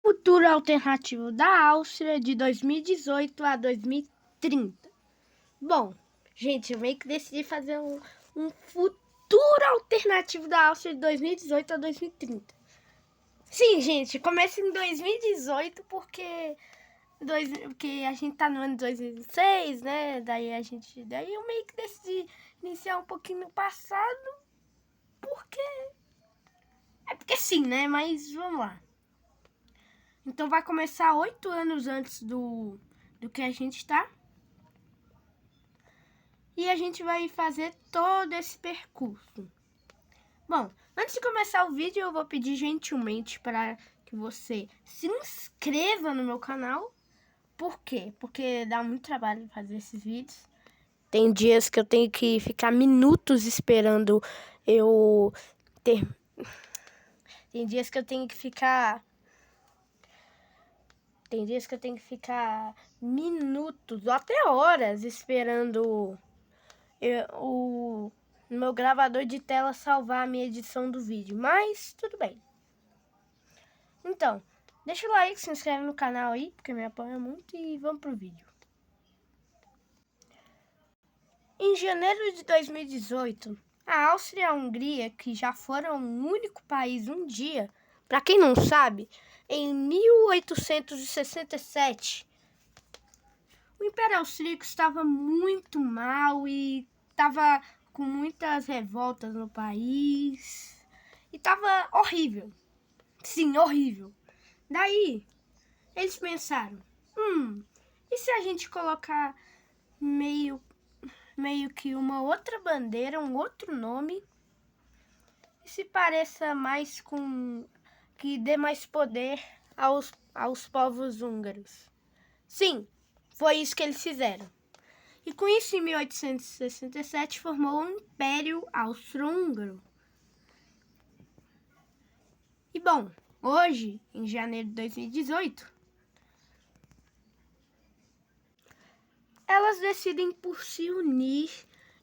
Futuro alternativo da Áustria de 2018 a 2030. Bom, gente, eu meio que decidi fazer um futuro alternativo da Áustria de 2018 a 2030. Sim, gente, começa em 2018 porque a gente tá no ano de 2006, né? Daí eu meio que decidi iniciar um pouquinho no passado porque sim, né? Mas vamos lá. Então vai começar 8 anos antes do que a gente tá. E a gente vai fazer todo esse percurso. Bom, antes de começar o vídeo, eu vou pedir gentilmente para que você se inscreva no meu canal. Por quê? Porque dá muito trabalho fazer esses vídeos. Tem dias que eu tenho que ficar minutos esperando eu ter... Tem dias que eu tenho que ficar minutos ou até horas esperando o meu gravador de tela salvar a minha edição do vídeo, mas tudo bem. Então, deixa o like, se inscreve no canal aí, porque me apoia muito, e vamos pro vídeo. Em janeiro de 2018, a Áustria e a Hungria, que já foram um único país um dia, para quem não sabe, em 1867, o Império Austríaco estava muito mal e estava com muitas revoltas no país. E estava horrível. Sim, horrível. Daí, eles pensaram, e se a gente colocar meio que uma outra bandeira, um outro nome, e se pareça mais com... que dê mais poder aos povos húngaros? Sim, foi isso que eles fizeram. E com isso, em 1867, formou o Império Austro-Húngaro. E bom, hoje, em janeiro de 2018, elas decidem por se unir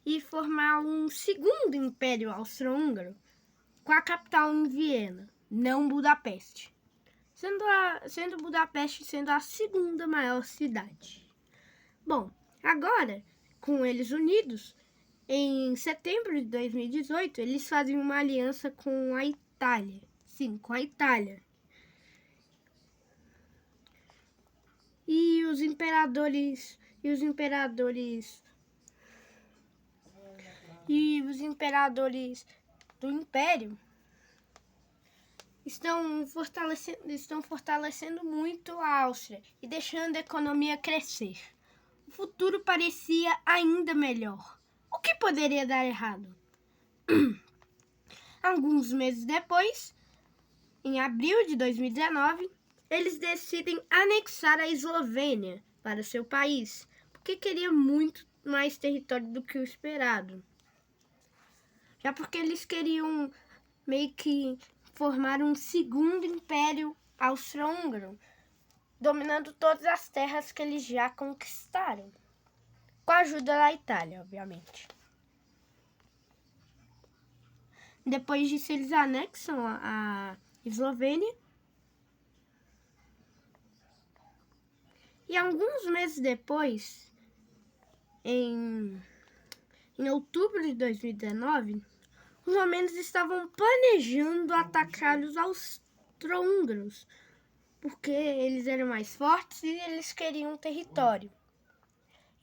e formar um segundo Império Austro-Húngaro, com a capital em Viena, não Budapeste. Sendo Budapeste sendo a segunda maior cidade. Bom, agora, com eles unidos, em setembro de 2018, eles fazem uma aliança com a Itália. Sim, com a Itália. E os imperadores do Império estão fortalecendo muito a Áustria e deixando a economia crescer. O futuro parecia ainda melhor. O que poderia dar errado? Alguns meses depois, em abril de 2019, eles decidem anexar a Eslovênia para seu país, porque queria muito mais território do que o esperado. Já porque eles queriam meio que formar um segundo império austro-húngaro, dominando todas as terras que eles já conquistaram, com a ajuda da Itália, obviamente. Depois disso, eles anexam a Eslovênia. E alguns meses depois, em outubro de 2019, os romanos estavam planejando atacar os austro-húngaros, porque eles eram mais fortes e eles queriam território.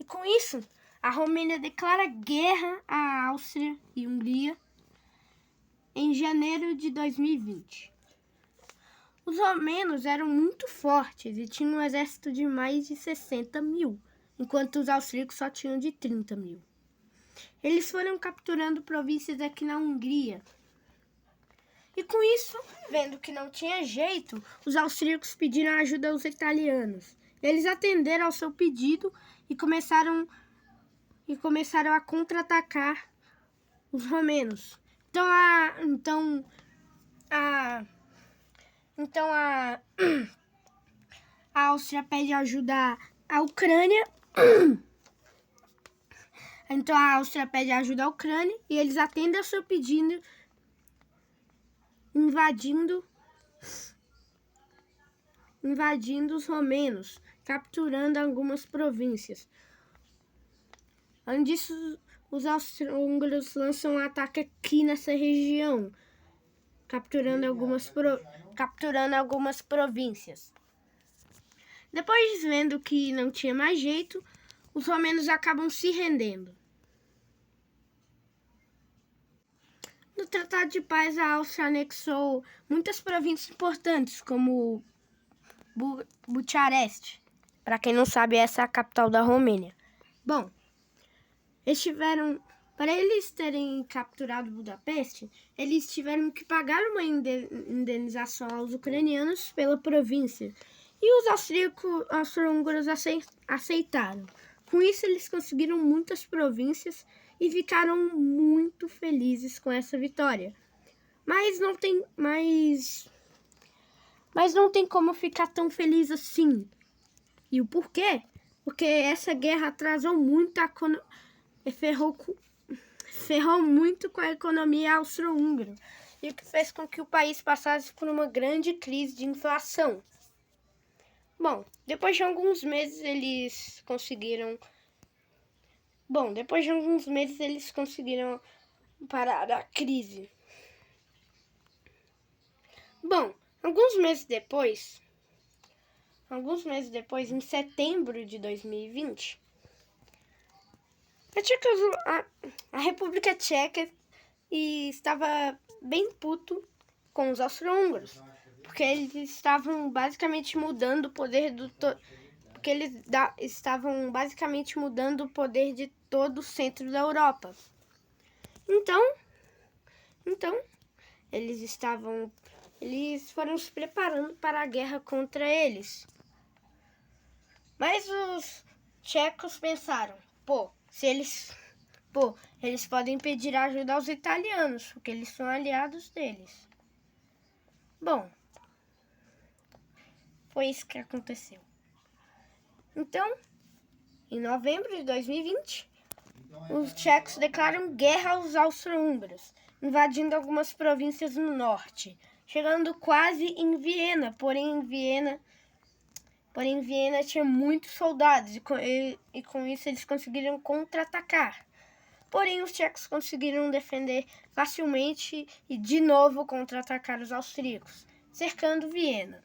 E com isso, a Romênia declara guerra à Áustria e Hungria em janeiro de 2020. Os romanos eram muito fortes e tinham um exército de mais de 60 mil, enquanto os austríacos só tinham de 30 mil. Eles foram capturando províncias aqui na Hungria. E com isso, vendo que não tinha jeito, os austríacos pediram ajuda aos italianos. Eles atenderam ao seu pedido e começaram a contra-atacar os romanos. Então a Áustria pede ajuda à Ucrânia. Então a Áustria pede ajuda à Ucrânia e eles atendem ao seu pedido, invadindo invadindo os romenos, capturando algumas províncias. Além disso, os austro-húngaros lançam um ataque aqui nessa região, capturando algumas províncias. Depois, vendo que não tinha mais jeito, os romenos acabam se rendendo. No Tratado de Paz, a Áustria anexou muitas províncias importantes, como Bucareste. Para quem não sabe, essa é a capital da Romênia. Bom, para eles terem capturado Budapeste, eles tiveram que pagar uma indenização aos ucranianos pela província. E os austro-húngaros aceitaram. Com isso, eles conseguiram muitas províncias e ficaram muito felizes com essa vitória. Mas não tem como ficar tão feliz assim. E o porquê? Porque essa guerra atrasou muito ferrou muito com a economia austro-húngara, e o que fez com que o país passasse por uma grande crise de inflação. Bom, depois de alguns meses eles conseguiram parar a crise. Bom, alguns meses depois, em setembro de 2020, a República Tcheca estava bem puto com os austro-húngaros, porque eles estavam basicamente mudando o poder de todo o centro da Europa. Então eles foram se preparando para a guerra contra eles. Mas os tchecos pensaram, eles podem pedir ajuda aos italianos, porque eles são aliados deles. Bom, foi isso que aconteceu. Então, em novembro de 2020, os tchecos declaram guerra aos austro-húngaros, invadindo algumas províncias no norte, chegando quase em Viena, porém Viena tinha muitos soldados e com isso eles conseguiram contra-atacar. Porém, os tchecos conseguiram defender facilmente e de novo contra-atacar os austríacos, cercando Viena.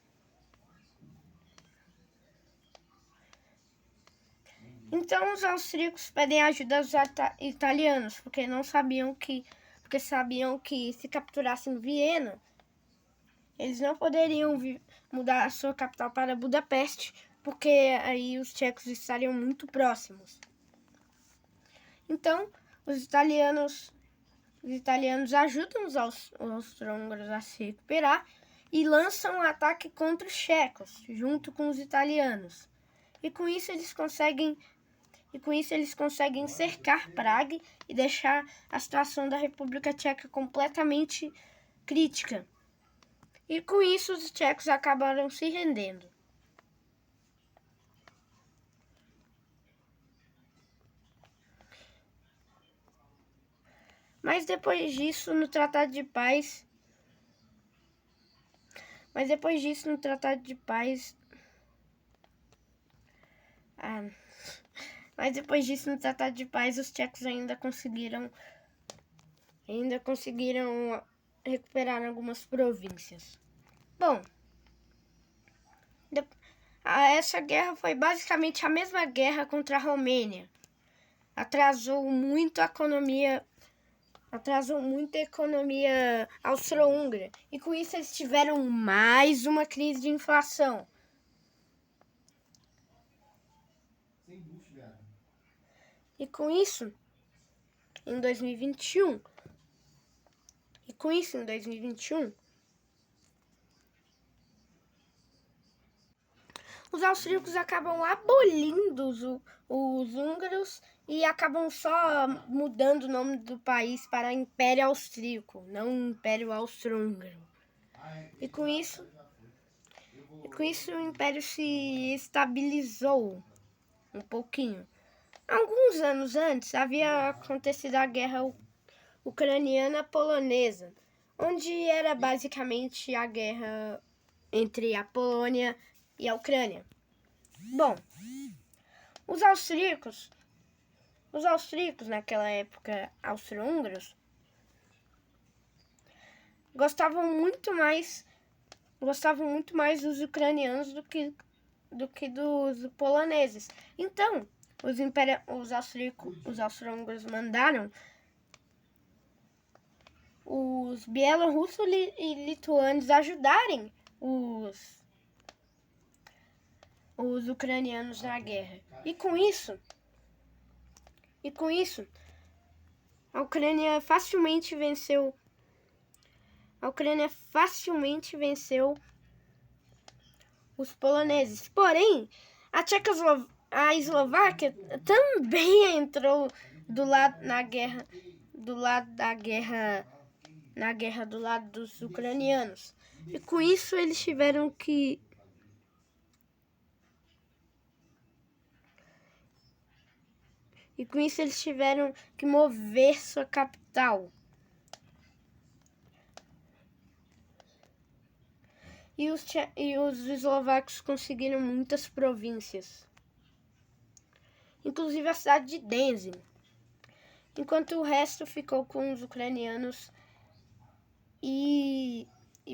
Então, os austríacos pedem ajuda aos italianos, porque sabiam que se capturassem Viena, eles não poderiam mudar a sua capital para Budapeste, porque aí os tchecos estariam muito próximos. Então, os italianos ajudam os austro-húngaros a se recuperar e lançam um ataque contra os tchecos, junto com os italianos. E com isso eles conseguem cercar Praga e deixar a situação da República Tcheca completamente crítica. E com isso os tchecos acabaram se rendendo. Mas depois disso, no Tratado de Paz, os tchecos ainda conseguiram recuperar algumas províncias. Bom, essa guerra foi basicamente a mesma guerra contra a Romênia. Atrasou muito a economia austro-húngara, e com isso eles tiveram mais uma crise de inflação. E com isso, em 2021, os austríacos acabam abolindo os húngaros e acabam só mudando o nome do país para Império Austríaco, não Império Austro-Húngaro. E com isso o Império se estabilizou um pouquinho. Alguns anos antes havia acontecido a Guerra Ucraniana-Polonesa, onde era basicamente a guerra entre a Polônia e a Ucrânia. Bom, os austríacos naquela época, austro-húngaros, gostavam muito mais dos ucranianos do que dos poloneses. Então, os austro-húngaros mandaram os bielorrussos e lituanos ajudarem os ucranianos na guerra. E com isso, a Ucrânia facilmente venceu os poloneses. Porém, a Eslováquia também entrou do lado dos ucranianos. E com isso eles tiveram que mover sua capital. E os eslovacos conseguiram muitas províncias, inclusive a cidade de Denizli, enquanto o resto ficou com os ucranianos e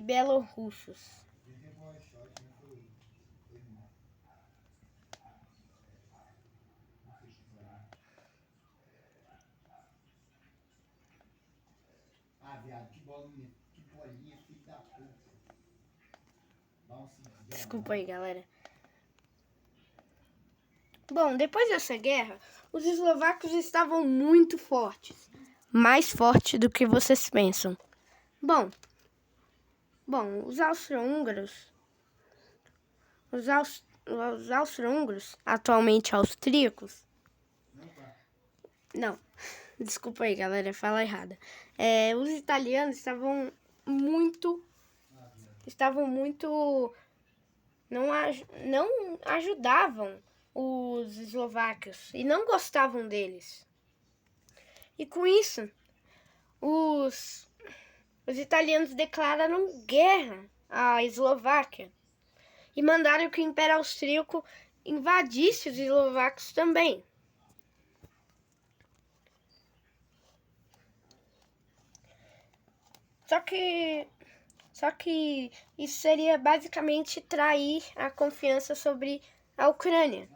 belorussos. Desculpa aí, galera. Bom, depois dessa guerra, os eslovacos estavam muito fortes. Mais fortes do que vocês pensam. Bom, os austro-húngaros, atualmente austríacos, não, desculpa aí, galera, fala errada. Os italianos estavam muito não ajudavam os eslovacos e não gostavam deles. E com isso, os italianos declararam guerra à Eslováquia e mandaram que o Império Austríaco invadisse os eslovacos também. Só que isso seria basicamente trair a confiança sobre a Ucrânia.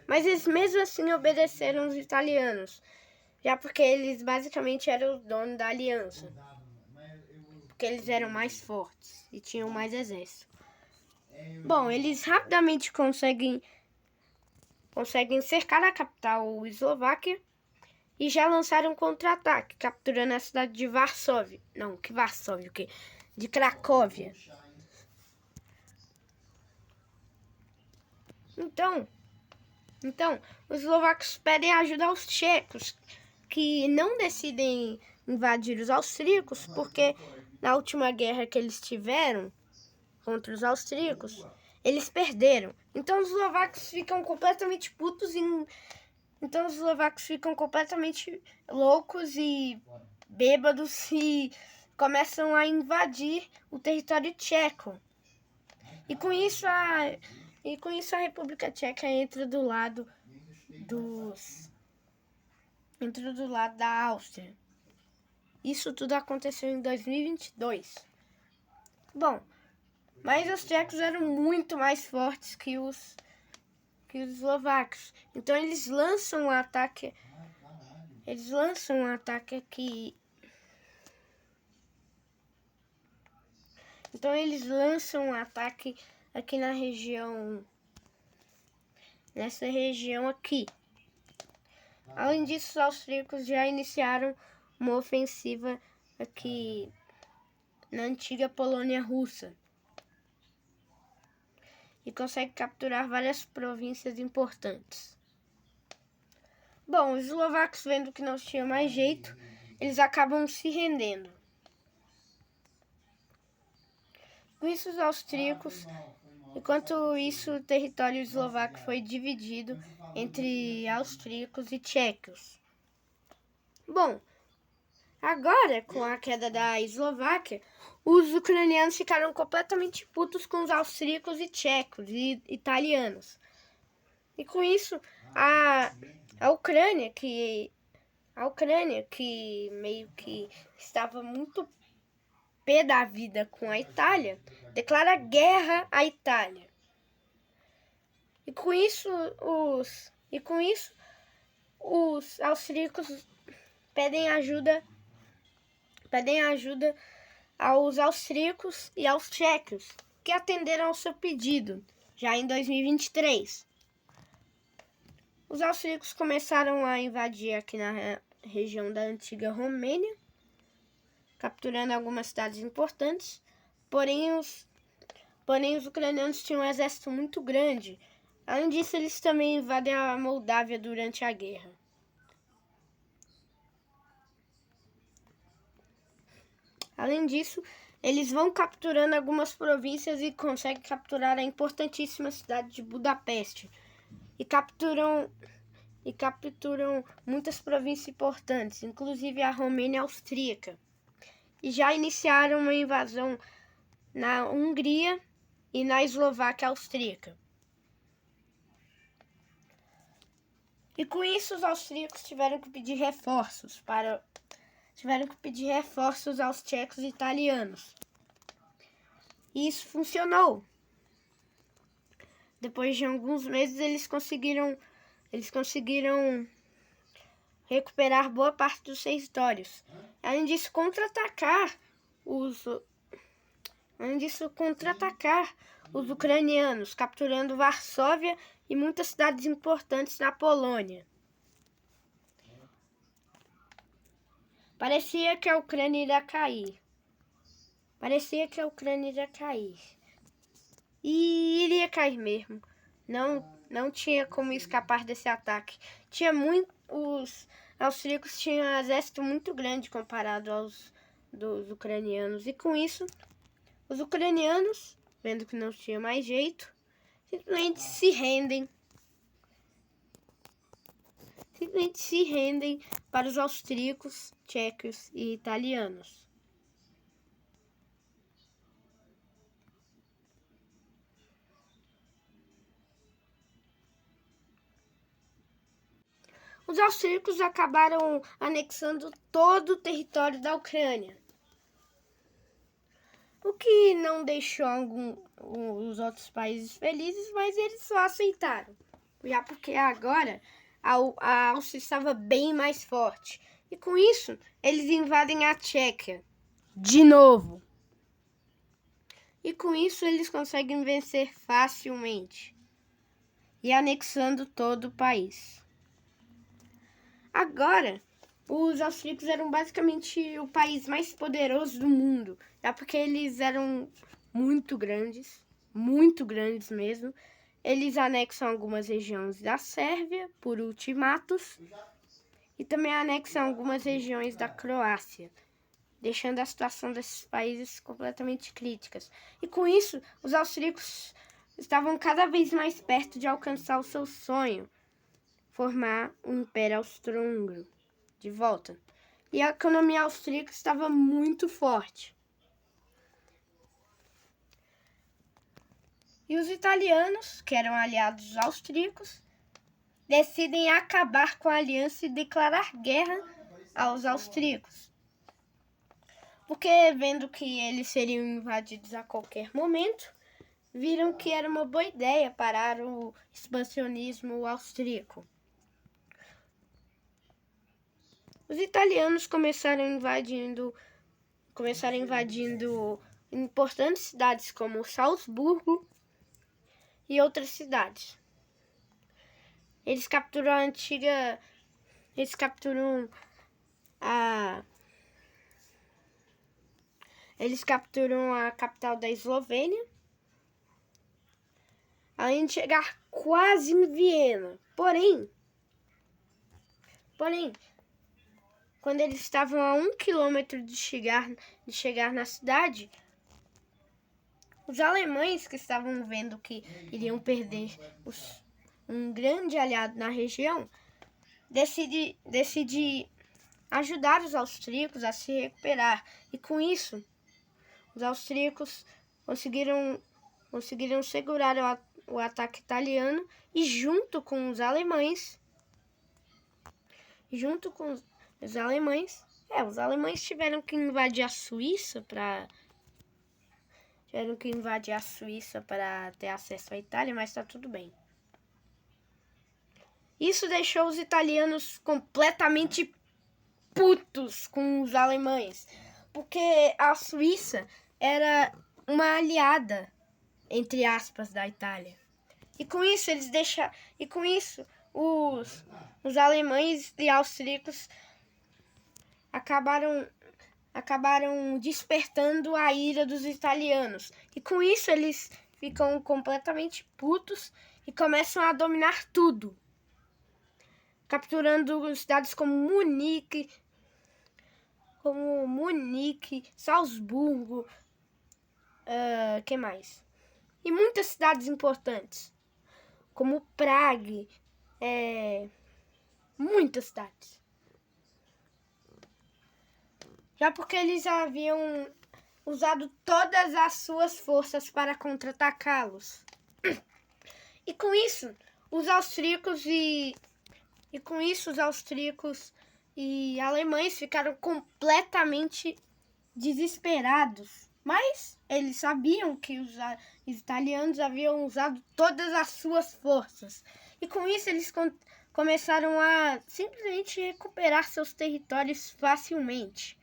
Mas eles mesmo assim obedeceram os italianos, já porque eles basicamente eram os donos da aliança. Porque eles eram mais fortes e tinham mais exército. Bom, eles rapidamente conseguem cercar a capital Eslováquia e já lançaram um contra-ataque, capturando a cidade de Varsóvia. Não, que Varsóvia, o quê? De Cracóvia. Então, os eslovacos pedem ajuda aos tchecos, que não decidem invadir os austríacos, porque na última guerra que eles tiveram contra os austríacos, eles perderam. Então os eslovacos ficam completamente Então os eslovacos ficam completamente loucos e bêbados e começam a invadir o território tcheco. E com isso a República Tcheca entra do lado da Áustria. Isso tudo aconteceu em 2022. Bom, mas os tchecos eram muito mais fortes que os eslovacos. Então eles lançam um ataque aqui. Então eles lançam um ataque aqui nessa região aqui. Além disso, os austríacos já iniciaram uma ofensiva aqui na antiga Polônia russa e conseguem capturar várias províncias importantes. Bom, os eslovacos, vendo que não tinha mais jeito, eles acabam se rendendo. Com isso, os austríacos, enquanto isso, o território eslovaco foi dividido entre austríacos e tchecos. Bom, Agora, com a queda da Eslováquia, os ucranianos ficaram completamente putos com os austríacos e tchecos e italianos. E com isso, a Ucrânia, que meio que estava muito pé da vida com a Itália, declara guerra à Itália. E com isso os austríacos pedem ajuda aos austríacos e aos tchecos, que atenderam ao seu pedido, já em 2023. Os austríacos começaram a invadir aqui na região da antiga Romênia, capturando algumas cidades importantes, porém os ucranianos tinham um exército muito grande. Além disso, eles também invadem a Moldávia durante a guerra. Além disso, eles vão capturando algumas províncias e conseguem capturar a importantíssima cidade de Budapeste. E capturam muitas províncias importantes, inclusive a Romênia Austríaca. E já iniciaram uma invasão na Hungria e na Eslováquia Austríaca. E com isso os austríacos tiveram que pedir reforços aos tchecos e italianos. E isso funcionou. Depois de alguns meses eles conseguiram recuperar boa parte dos territórios. Além disso, contra-atacar os ucranianos, capturando Varsóvia e muitas cidades importantes na Polônia. Parecia que a Ucrânia iria cair. E iria cair mesmo. Não tinha como escapar desse ataque. Os austríacos tinham um exército muito grande comparado aos dos ucranianos. E com isso, os ucranianos, vendo que não tinha mais jeito, simplesmente se rendem para os austríacos, tchecos e italianos. Os austríacos acabaram anexando todo o território da Ucrânia, o que não deixou os outros países felizes, mas eles só aceitaram, já porque agora a Áustria estava bem mais forte. E com isso, eles invadem a Tchequia de novo. E com isso, eles conseguem vencer facilmente e anexando todo o país. Agora, os austríacos eram basicamente o país mais poderoso do mundo, já porque eles eram muito grandes mesmo. Eles anexam algumas regiões da Sérvia por ultimatos e também anexam algumas regiões da Croácia, deixando a situação desses países completamente críticas. E com isso, os austríacos estavam cada vez mais perto de alcançar o seu sonho, formar um Império Austro-Húngaro de volta. E a economia austríaca estava muito forte. E os italianos, que eram aliados dos austríacos, decidem acabar com a aliança e declarar guerra aos austríacos. Porque, vendo que eles seriam invadidos a qualquer momento, viram que era uma boa ideia parar o expansionismo austríaco. Os italianos começaram invadindo importantes cidades como Salzburgo e outras cidades. Eles capturam a capital da Eslovênia, além de chegar quase em Viena. Porém, quando eles estavam a 1 quilômetro de chegar na cidade, os alemães, que estavam vendo que iriam perder um grande aliado na região, decide ajudar os austríacos a se recuperar. E com isso, os austríacos conseguiram segurar o ataque italiano e junto com os alemães, os alemães tiveram que invadir a Suíça para ter acesso à Itália, mas tá tudo bem. Isso deixou os italianos completamente putos com os alemães, porque a Suíça era uma aliada, entre aspas, da Itália. E com isso os alemães e austríacos acabaram despertando a ira dos italianos. E com isso eles ficam completamente putos e começam a dominar tudo, capturando cidades como Munique, Salzburgo, que mais? E muitas cidades importantes, como Praga, muitas cidades. Já porque eles haviam usado todas as suas forças para contra-atacá-los. E com isso, os austríacos e alemães ficaram completamente desesperados. Mas eles sabiam que os italianos haviam usado todas as suas forças. E com isso eles começaram a simplesmente recuperar seus territórios facilmente.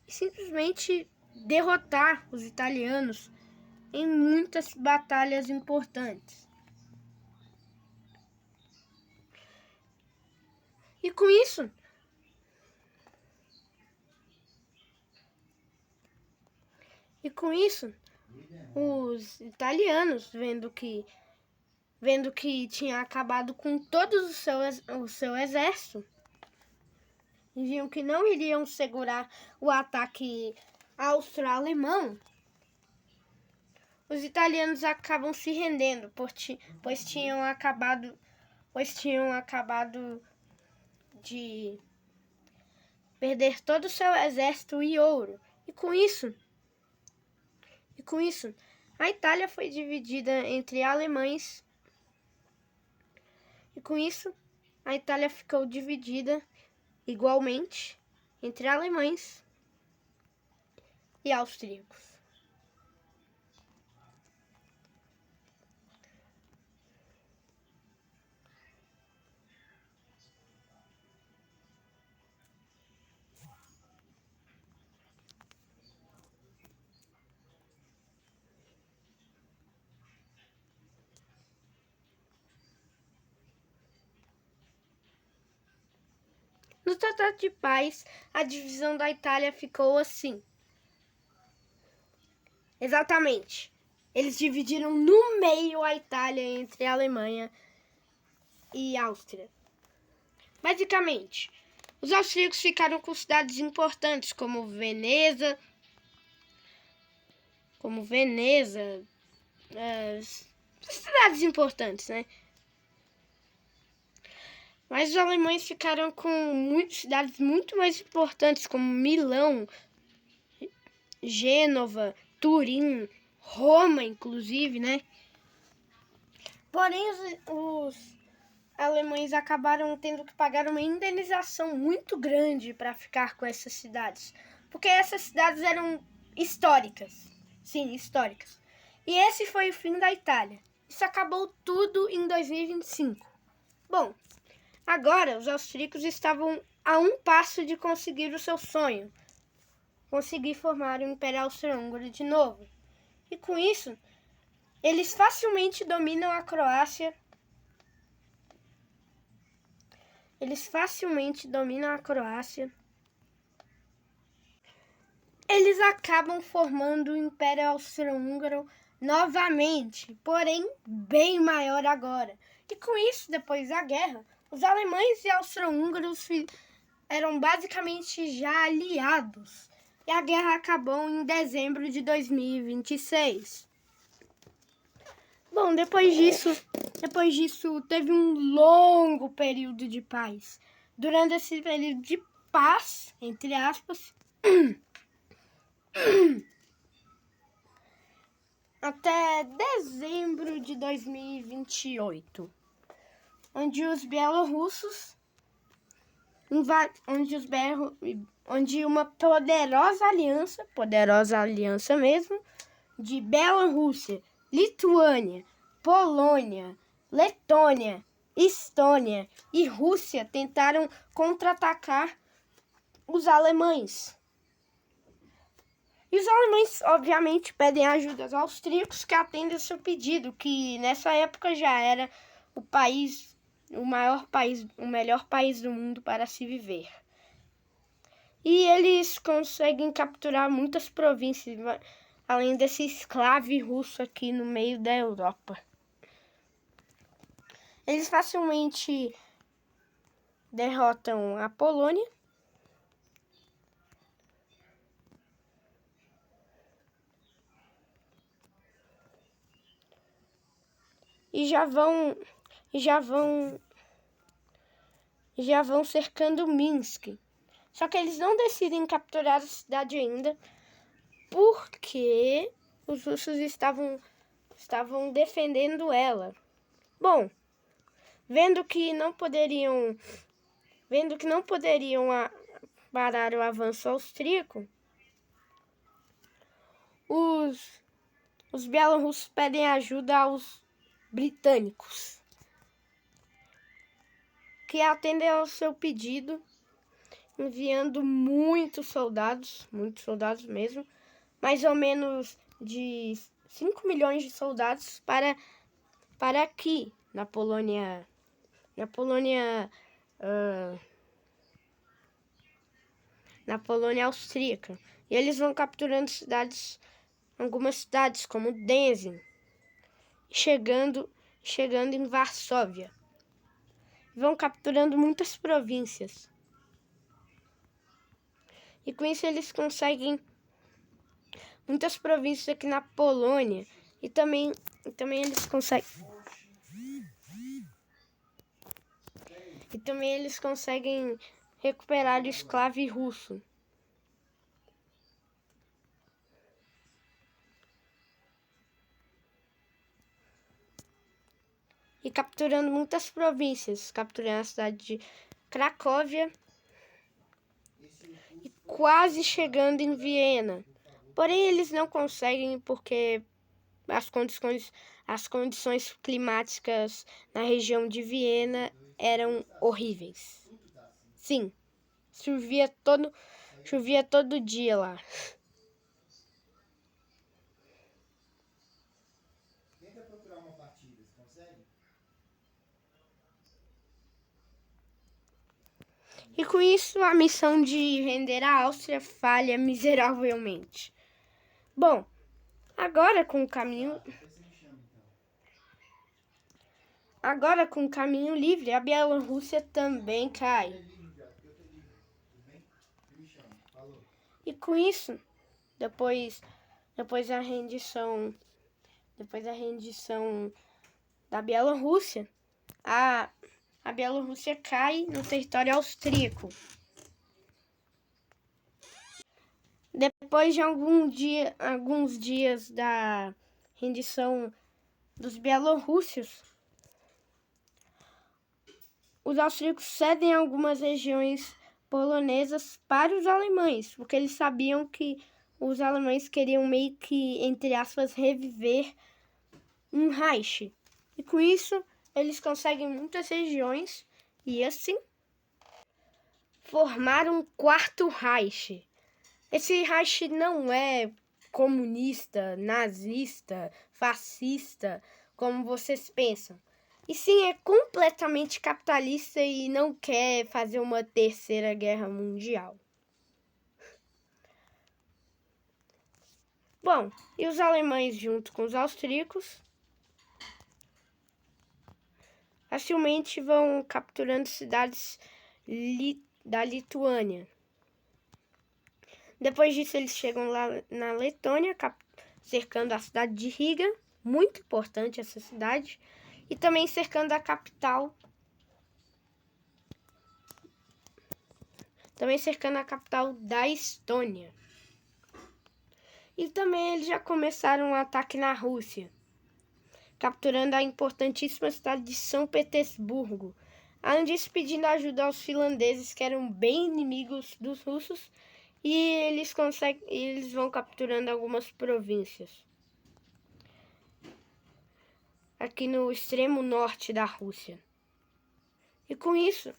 E simplesmente derrotar os italianos em muitas batalhas importantes. E com isso, os italianos, vendo que tinha acabado com todo o seu exército, e viam que não iriam segurar o ataque austro-alemão, os italianos acabam se rendendo, pois tinham acabado de perder todo o seu exército e ouro. E com isso, a Itália foi dividida entre alemães. E com isso, a Itália ficou dividida igualmente entre alemães e austríacos. No Tratado de Paz, a divisão da Itália ficou assim. Exatamente. Eles dividiram no meio a Itália entre a Alemanha e Áustria. Basicamente, os austríacos ficaram com cidades importantes como Veneza, cidades importantes, né? Mas os alemães ficaram com cidades muito mais importantes, como Milão, Gênova, Turim, Roma, inclusive, né? Porém, os alemães acabaram tendo que pagar uma indenização muito grande para ficar com essas cidades, porque essas cidades eram históricas. Sim, históricas. E esse foi o fim da Itália. Isso acabou tudo em 2025. Bom, agora os austríacos estavam a um passo de conseguir o seu sonho, conseguir formar o Império Austro-Húngaro de novo. E com isso, eles facilmente dominam a Croácia. Eles acabam formando o Império Austro-Húngaro novamente, porém bem maior agora. E com isso, depois da guerra, os alemães e austro-húngaros eram basicamente já aliados. E a guerra acabou em dezembro de 2026. Bom, depois disso teve um longo período de paz. Durante esse período de paz, entre aspas, até dezembro de 2028, onde os bielorrussos onde uma poderosa aliança mesmo, de Bielorrússia, Lituânia, Polônia, Letônia, Estônia e Rússia tentaram contra-atacar os alemães. E os alemães, obviamente, pedem ajuda aos austríacos, que atendem ao seu pedido, que nessa época já era o melhor país do mundo para se viver. E eles conseguem capturar muitas províncias, além desse escravo russo aqui no meio da Europa. Eles facilmente derrotam a Polônia. E já vão cercando Minsk. Só que eles não decidem capturar a cidade ainda, porque os russos estavam defendendo ela. Bom, vendo que não poderiam parar o avanço austríaco, os bielorrussos pedem ajuda aos britânicos, que atendem ao seu pedido, enviando muitos soldados mesmo, mais ou menos de 5 milhões de soldados para aqui, na Polônia austríaca. E eles vão capturando algumas cidades como Dębin, chegando em Varsóvia. Vão capturando muitas províncias. E com isso eles conseguem muitas províncias aqui na Polônia. E também eles conseguem recuperar o escravo russo. E capturando muitas províncias, capturando a cidade de Cracóvia e quase chegando em Viena. Porém, eles não conseguem porque as condições climáticas na região de Viena eram horríveis. Sim, chovia todo dia lá. Tenta procurar uma partida, você consegue? E com isso, a missão de render a Áustria falha miseravelmente. Bom, agora com o caminho livre, a Bielorrússia também cai. E com isso, depois da rendição da Bielorrússia, a Bielorrússia cai no território austríaco. Depois de alguns dias da rendição dos bielorrússios, os austríacos cedem algumas regiões polonesas para os alemães, porque eles sabiam que os alemães queriam meio que, entre aspas, reviver um Reich. E com isso, eles conseguem muitas regiões e assim formar um quarto Reich. Esse Reich não é comunista, nazista, fascista, como vocês pensam. E sim, é completamente capitalista e não quer fazer uma terceira guerra mundial. Bom, e os alemães junto com os austríacos facilmente vão capturando cidades da Lituânia. Depois disso, eles chegam lá na Letônia, cercando a cidade de Riga. muito importante essa cidade, e também cercando a capital. Também cercando a capital da Estônia. E também eles já começaram um ataque na Rússia, capturando a importantíssima cidade de São Petersburgo. Além disso, pedindo ajuda aos finlandeses, que eram bem inimigos dos russos, e eles vão capturando algumas províncias aqui no extremo norte da Rússia. E com isso,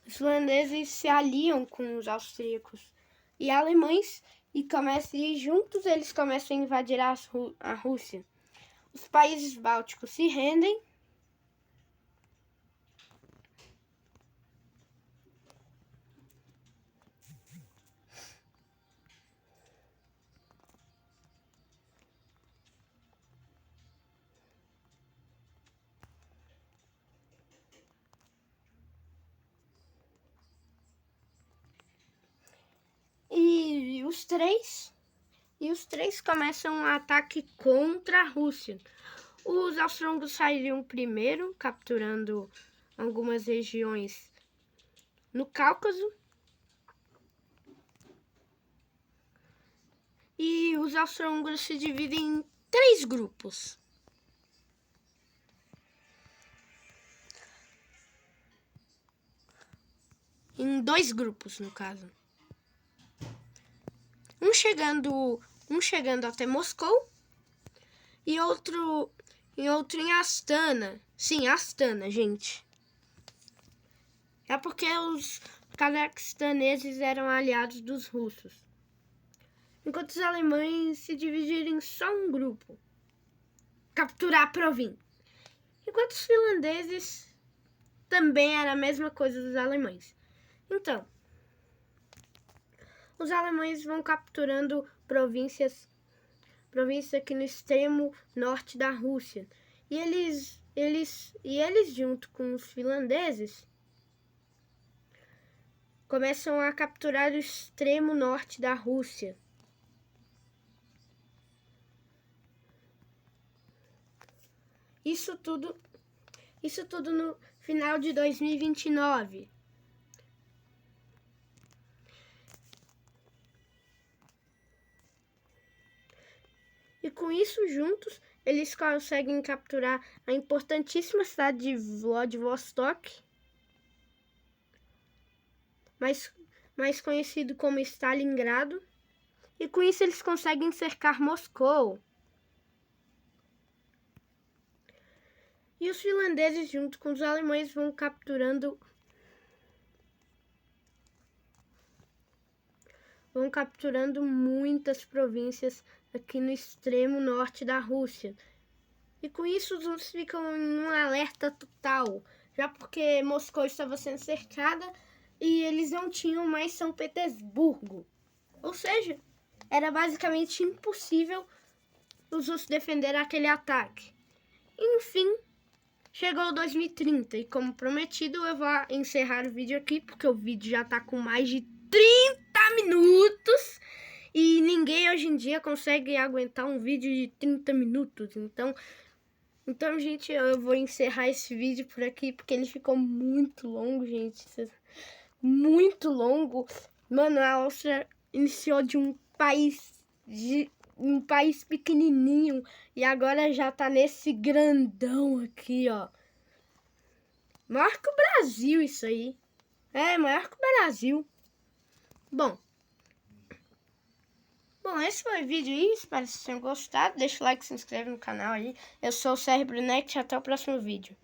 os finlandeses se aliam com os austríacos e alemães e juntos eles começam a invadir a Rússia. Os países bálticos se rendem e os três começam um ataque contra a Rússia. Os austro-húngaros saíram primeiro, capturando algumas regiões no Cáucaso. E os austro-húngaros se dividem em 3 grupos. Em 2 grupos, no caso. Um chegando até Moscou e outro em Astana. Sim, Astana, gente. É porque os cazaqustaneses eram aliados dos russos. Enquanto os alemães se dividiram em só um grupo, capturar a província. Enquanto os finlandeses também era a mesma coisa dos alemães. Então, os alemães vão capturando províncias aqui no extremo norte da Rússia. E eles junto com os finlandeses começam a capturar o extremo norte da Rússia. Isso tudo no final de 2029. E com isso juntos, eles conseguem capturar a importantíssima cidade de Vladivostok, mais conhecido como Stalingrado. E com isso eles conseguem cercar Moscou. E os finlandeses, junto com os alemães, vão capturando muitas províncias aqui no extremo norte da Rússia. E com isso os russos ficam em um alerta total, já porque Moscou estava sendo cercada e eles não tinham mais São Petersburgo. Ou seja, era basicamente impossível os russos defenderem aquele ataque. Enfim, chegou 2030 e, como prometido, eu vou encerrar o vídeo aqui, porque o vídeo já está com mais de 30 minutos e ninguém hoje em dia consegue aguentar um vídeo de 30 minutos. Então, gente, eu vou encerrar esse vídeo por aqui, porque ele ficou muito longo, gente. Muito longo. Mano, a Áustria iniciou de um país pequenininho e agora já tá nesse grandão aqui, ó. Maior que o Brasil isso aí. É, maior que o Brasil. Bom, esse foi o vídeo aí. Espero que vocês tenham gostado. Deixa o like, se inscreve no canal aí. Eu sou o Cérebro Next. Até o próximo vídeo.